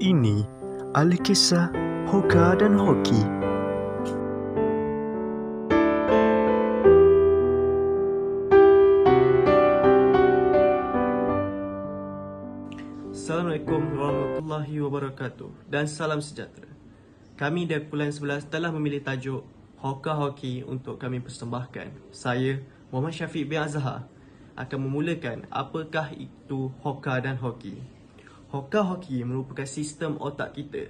Ini Alkisah Hoka dan Hoki. Assalamualaikum warahmatullahi wabarakatuh dan salam sejahtera. Kami dari Kumpulan 11 telah memilih tajuk Hoka Hoki untuk kami persembahkan. Saya, Muhammad Syafiq bin Azhar, akan memulakan apakah itu Hoka dan Hoki. Hoka Hoki merupakan sistem otak kita.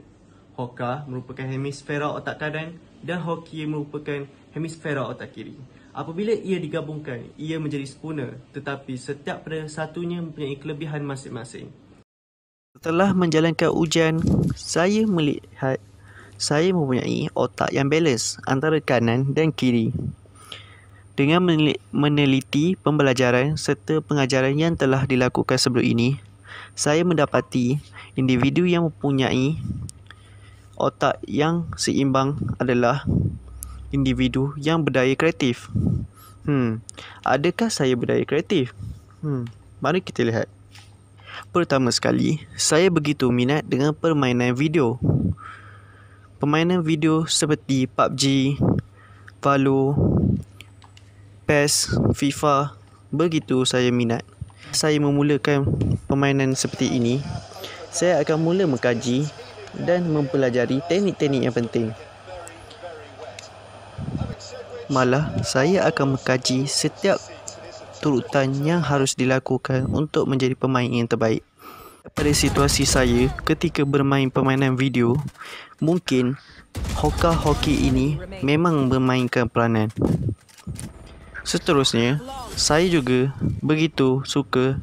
Hoka merupakan hemisfera otak kanan dan Hoki merupakan hemisfera otak kiri. Apabila ia digabungkan, ia menjadi sempurna, tetapi setiap pada satunya mempunyai kelebihan masing-masing. Setelah menjalankan ujian, saya melihat saya mempunyai otak yang balance antara kanan dan kiri. Dengan meneliti pembelajaran serta pengajaran yang telah dilakukan sebelum ini, saya mendapati individu yang mempunyai otak yang seimbang adalah individu yang berdaya kreatif. Adakah saya berdaya kreatif? Mari kita lihat. Pertama sekali, saya begitu minat dengan permainan video. Permainan video seperti PUBG, Valo, PES, FIFA, begitu saya minat. Saya memulakan permainan seperti ini, saya akan mula mengkaji dan mempelajari teknik-teknik yang penting. Malah, saya akan mengkaji setiap turutan yang harus dilakukan untuk menjadi pemain yang terbaik. Pada situasi saya ketika bermain permainan video, mungkin Hoka Hoki ini memang memainkan peranan. Seterusnya, saya juga begitu suka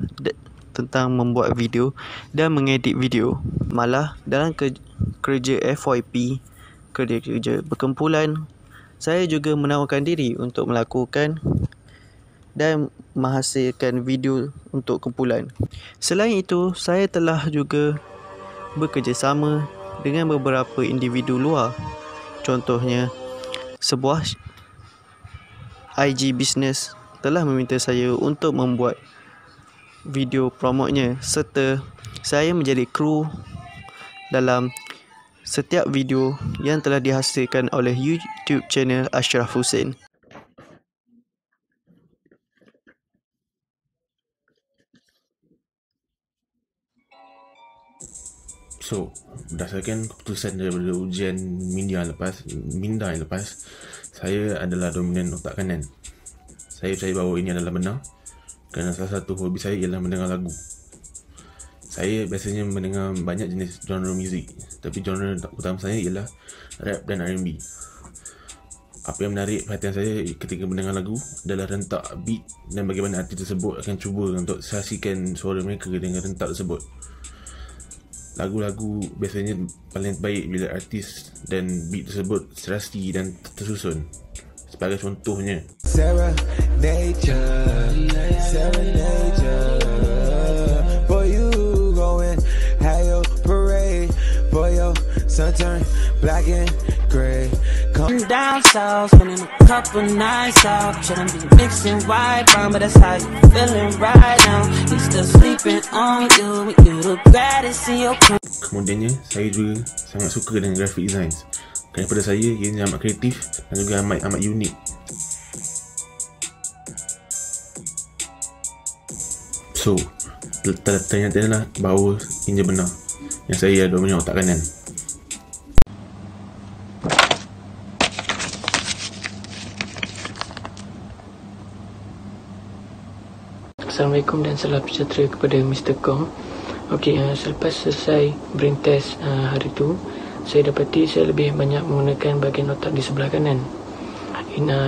tentang membuat video dan mengedit video. Malah dalam kerja FYP, kerja berkumpulan, saya juga menawarkan diri untuk melakukan dan menghasilkan video untuk kumpulan. Selain itu, saya telah juga bekerjasama dengan beberapa individu luar. Contohnya, sebuah IG business telah meminta saya untuk membuat video promotnya serta saya menjadi kru dalam setiap video yang telah dihasilkan oleh YouTube channel Ashraf Hussein. So, berdasarkan keputusan daripada ujian Minda yang lepas, saya adalah dominan otak kanan. Saya percaya bahawa ini adalah benar kerana salah satu hobi saya ialah mendengar lagu. Saya biasanya mendengar banyak jenis genre muzik, tapi genre utama saya ialah rap dan R&B. Apa yang menarik perhatian saya ketika mendengar lagu adalah rentak beat dan bagaimana artis tersebut akan cuba untuk saksikan suara mereka dengan rentak tersebut. Lagu-lagu biasanya paling baik bila artis dan beat tersebut serasi dan tersusun. Sebagai contohnya, Sarah Nature, for you going have your parade, for your sun turn black and grey. Come down south, spending a couple nights out, shouldn't be mixing white brown, but that's how you feeling right now. He's still sleeping on you, you the baddest in your crew. Kemudiannya, saya juga sangat suka dengan graphic designs. Kerana pada saya, ianya amat kreatif dan juga amat unik. So, ternyata bahawa ini benar yang saya ada punya otak kanan. Assalamualaikum dan salam sejahtera kepada Mr. Kong. Okey, selepas selesai brain test hari tu, saya dapati saya lebih banyak menggunakan bahagian otak di sebelah kanan.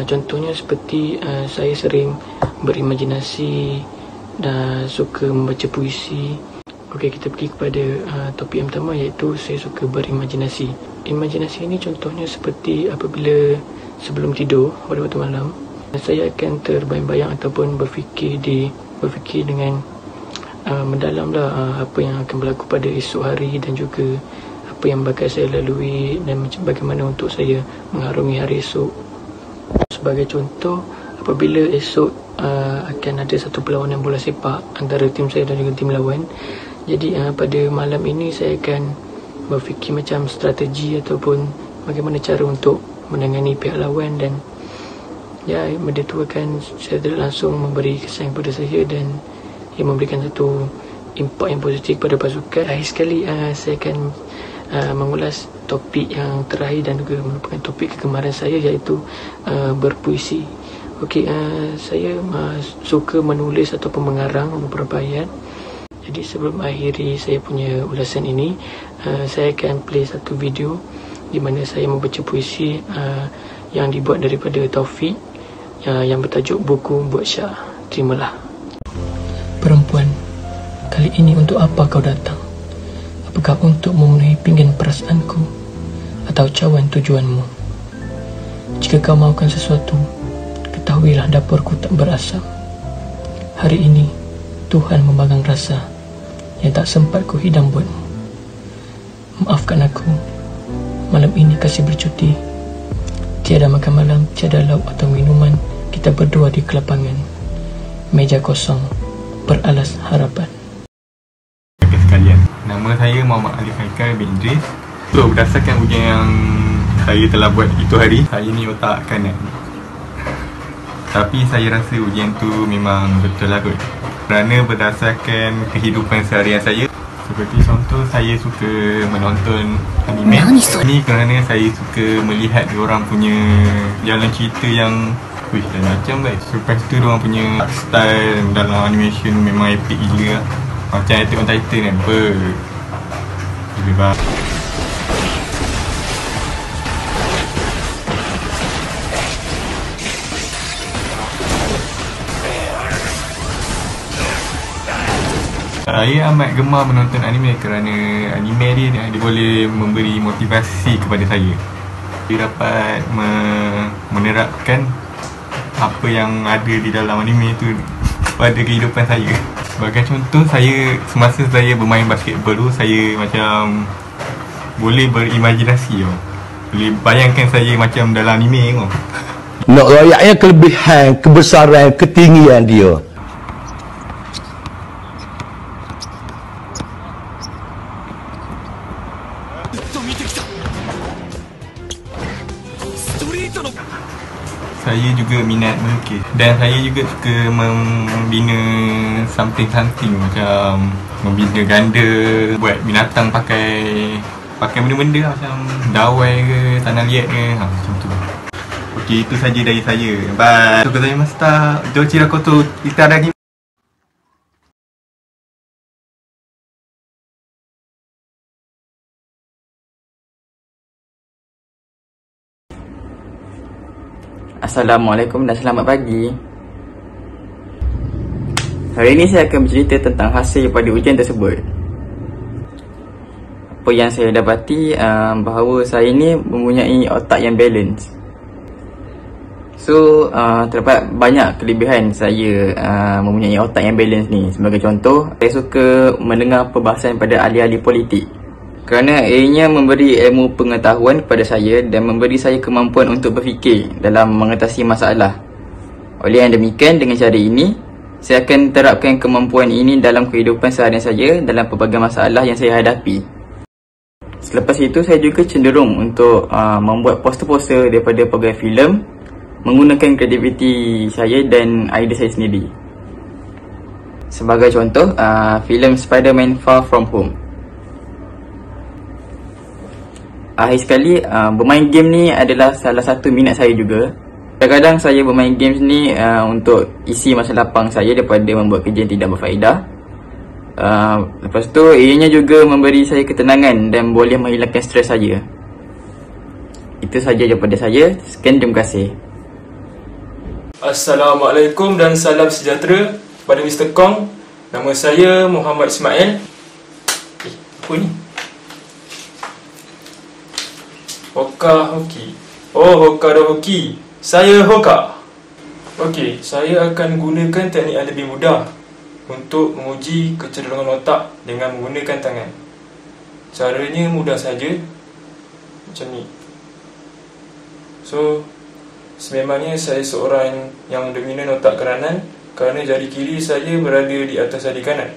Contohnya seperti saya sering berimajinasi dan suka membaca puisi. Okey, kita pergi kepada topik yang pertama, iaitu saya suka berimajinasi. Imajinasi ini contohnya seperti apabila sebelum tidur pada waktu malam, saya akan terbayang-bayang ataupun berfikir dengan mendalamlah apa yang akan berlaku pada esok hari dan juga apa yang bakal saya lalui dan bagaimana untuk saya mengharungi hari esok. Sebagai contoh, apabila esok akan ada satu perlawanan bola sepak antara tim saya dan juga tim lawan, jadi pada malam ini saya akan berfikir macam strategi ataupun bagaimana cara untuk menangani pihak lawan, dan ya, benda tu akan secara tidak langsung memberi kesan kepada saya dan ia memberikan satu impak yang positif pada pasukan. Akhir sekali saya akan mengulas topik yang terakhir dan juga merupakan topik kegemaran saya, iaitu berpuisi. Okey, saya suka menulis ataupun mengarang beberapa ayat. Jadi sebelum akhiri saya punya ulasan ini, saya akan play satu video di mana saya membaca puisi yang dibuat daripada Taufik, yang bertajuk Buku Buat Syah. Terimalah. Perempuan, kali ini untuk apa kau datang? Apakah untuk memenuhi pinggan perasaanku atau cawan tujuanmu? Jika kau mahukan sesuatu, ketahuilah dapurku tak berasam. Hari ini Tuhan membagang rasa yang tak sempat ku hidang buatmu. Maafkan aku, malam ini kasih bercuti. Tiada makan malam, tiada lauk atau minuman. Kita berdua di kelapangan, meja kosong, beralas harapan. Sekalian, nama saya Muhammad Alif Haikal bin Idris. So, berdasarkan ujian yang saya telah buat itu hari, saya ni otak kanan. Tapi saya rasa ujian tu memang betul lah kot. Kerana berdasarkan kehidupan seharian saya, seperti contoh, saya suka menonton anime. Ini kerana saya suka melihat diorang punya jalan cerita yang dah macam guys. Lepas tu diorang punya art style dalam animation memang epic gila lah. Macam Attack on Titan kan, lebih baik. Saya amat gemar menonton anime kerana anime dia boleh memberi motivasi kepada saya. Dia dapat menerapkan apa yang ada di dalam anime tu pada kehidupan saya. Sebagai contoh, semasa saya bermain basketball tu, saya macam boleh berimajinasi tau. Boleh bayangkan saya macam dalam anime tau. Nak rayaknya kelebihan, kebesaran, ketinggian dia. Saya juga minat melukis dan saya juga suka membina something macam membina ganda, buat binatang pakai benda-benda macam dawai ke, tanah liat ke, macam tu. Okey, itu saja dari saya. Bye. Terima kasih Master. Dochi rakoto itaragi. Assalamualaikum dan selamat pagi. Hari ini saya akan bercerita tentang hasil pada ujian tersebut. Apa yang saya dapati, bahawa saya ni mempunyai otak yang balance. So, terdapat banyak kelebihan saya mempunyai otak yang balance ni. Sebagai contoh, saya suka mendengar perbahasan pada ahli-ahli politik, kerana ianya memberi ilmu pengetahuan kepada saya dan memberi saya kemampuan untuk berfikir dalam mengatasi masalah. Oleh yang demikian, dengan cara ini, saya akan terapkan kemampuan ini dalam kehidupan seharian saya dalam pelbagai masalah yang saya hadapi. Selepas itu, saya juga cenderung untuk membuat poster-poster daripada pelbagai filem menggunakan kreativiti saya dan idea saya sendiri. Sebagai contoh, filem Spider-Man Far From Home. Akhir sekali, bermain game ni adalah salah satu minat saya juga. Kadang-kadang saya bermain games ni untuk isi masa lapang saya daripada membuat kerja yang tidak berfaedah. Lepas tu, ianya juga memberi saya ketenangan dan boleh menghilangkan stres saya. Itu sahaja daripada saya. Sekian, terima kasih. Assalamualaikum dan salam sejahtera kepada Mr. Kong. Nama saya Muhammad Ismail. Apa ni? Hoka Hoki. Oh, Hoka dan Hoki. Saya Hoka. Okey, saya akan gunakan teknik yang lebih mudah untuk menguji kecenderungan otak dengan menggunakan tangan. Caranya mudah saja. Macam ni. So, sememangnya saya seorang yang dominan otak kanan kerana jari kiri saya berada di atas jari kanan.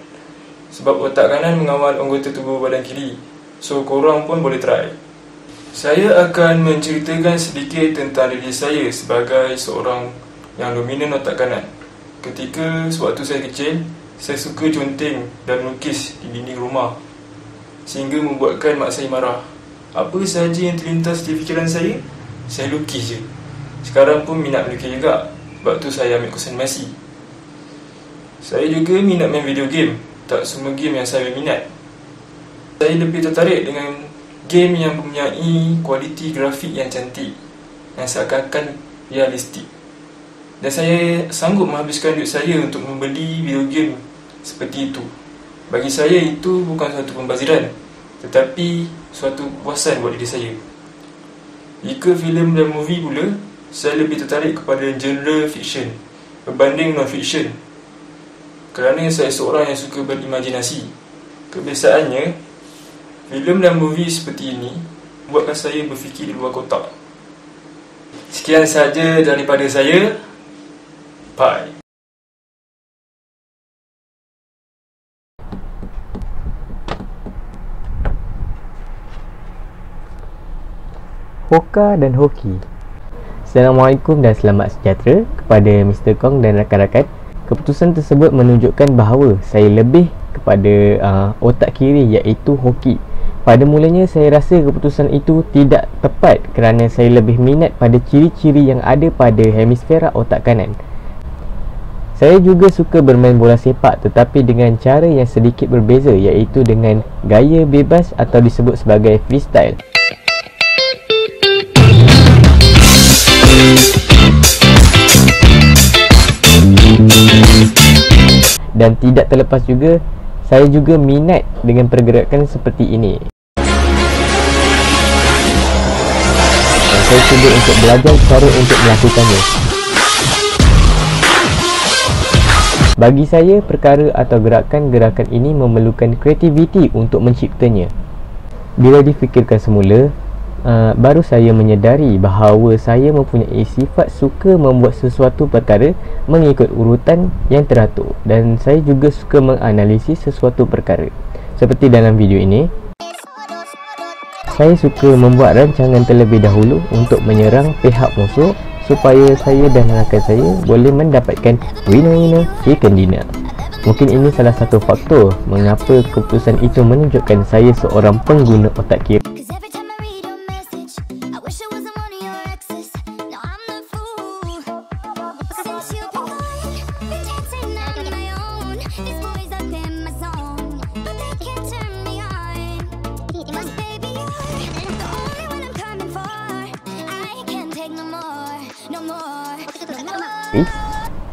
Sebab otak kanan mengawal anggota tubuh badan kiri. So korang pun boleh try. Saya akan menceritakan sedikit tentang diri saya sebagai seorang yang dominan otak kanan. Ketika sewaktu saya kecil, saya suka conteng dan melukis di dinding rumah sehingga membuatkan mak saya marah. Apa sahaja yang terlintas di fikiran saya lukis je. Sekarang pun minat melukis juga. Sebab tu saya ambil kursus animasi. Saya juga minat main video game. Tak semua game yang saya minat. Saya lebih tertarik dengan game yang mempunyai kualiti grafik yang cantik, yang seakan-akan realistik. Dan saya sanggup menghabiskan duit saya untuk membeli video game seperti itu. Bagi saya itu bukan suatu pembaziran, tetapi suatu kepuasan buat diri saya. Jika filem dan movie pula, saya lebih tertarik kepada genre fiction berbanding non-fiction, kerana saya seorang yang suka berimajinasi. Kebiasaannya, filem dan movie seperti ini membuatkan saya berfikir di luar kotak. Sekian sahaja daripada saya. Bye. Hoka dan Hoki. Assalamualaikum dan selamat sejahtera kepada Mr. Kong dan rakan-rakan. Keputusan tersebut menunjukkan bahawa saya lebih kepada otak kiri, iaitu Hoki. Pada mulanya saya rasa keputusan itu tidak tepat kerana saya lebih minat pada ciri-ciri yang ada pada hemisfera otak kanan. Saya juga suka bermain bola sepak, tetapi dengan cara yang sedikit berbeza, iaitu dengan gaya bebas atau disebut sebagai freestyle. Dan tidak terlepas juga, saya juga minat dengan pergerakan seperti ini. Dan saya cuba untuk belajar cara untuk melakukannya. Bagi saya, perkara atau gerakan-gerakan ini memerlukan kreativiti untuk menciptanya. Bila difikirkan semula, baru saya menyedari bahawa saya mempunyai sifat suka membuat sesuatu perkara mengikut urutan yang teratur, dan saya juga suka menganalisis sesuatu perkara. Seperti dalam video ini, saya suka membuat rancangan terlebih dahulu untuk menyerang pihak musuh supaya saya dan rakan saya boleh mendapatkan winner-winner chicken dinner. Mungkin ini salah satu faktor mengapa keputusan itu menunjukkan saya seorang pengguna otak kiri.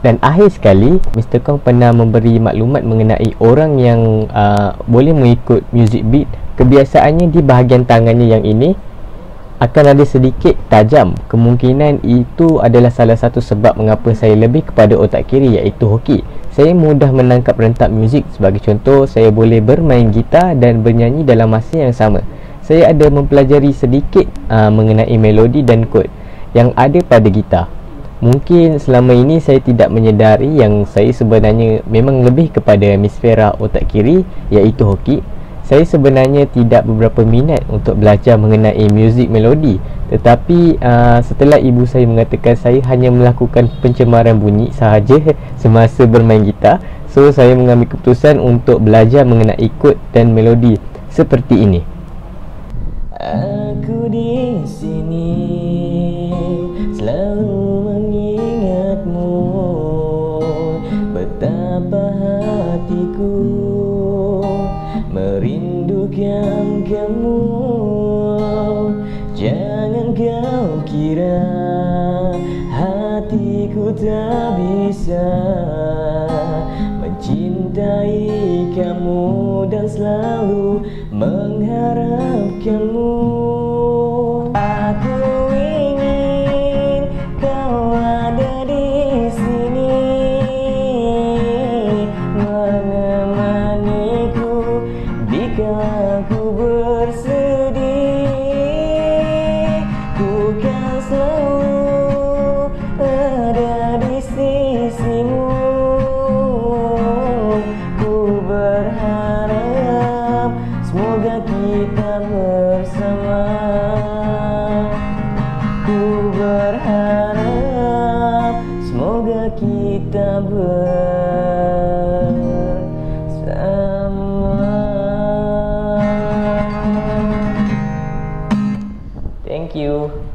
Dan akhir sekali, Mr. Kong pernah memberi maklumat mengenai orang yang boleh mengikut music beat. Kebiasaannya di bahagian tangannya yang ini akan ada sedikit tajam. Kemungkinan itu adalah salah satu sebab mengapa saya lebih kepada otak kiri, iaitu Hoki. Saya mudah menangkap rentak muzik. Sebagai contoh, saya boleh bermain gitar dan bernyanyi dalam masa yang sama. Saya ada mempelajari sedikit mengenai melodi dan kod yang ada pada gitar. Mungkin selama ini saya tidak menyedari yang saya sebenarnya memang lebih kepada hemisfera otak kiri, iaitu Hoki. Saya sebenarnya tidak beberapa minat untuk belajar mengenai muzik melodi, tetapi setelah ibu saya mengatakan saya hanya melakukan pencemaran bunyi sahaja semasa bermain gitar, so saya mengambil keputusan untuk belajar mengenai kod dan melodi seperti ini. Aku di sini selalu mengingatmu, betapa hatiku merindukan kamu. Jangan kau kira hatiku tak bisa mencintai kamu dan selalu mengharapkanmu. Aku ingin kau ada di sini, menemaniku jika aku bersedih. Ku kan selalu ada di sisimu. Ku berharap semoga kita bersama. Ku berharap semoga kita bersama. Thank you.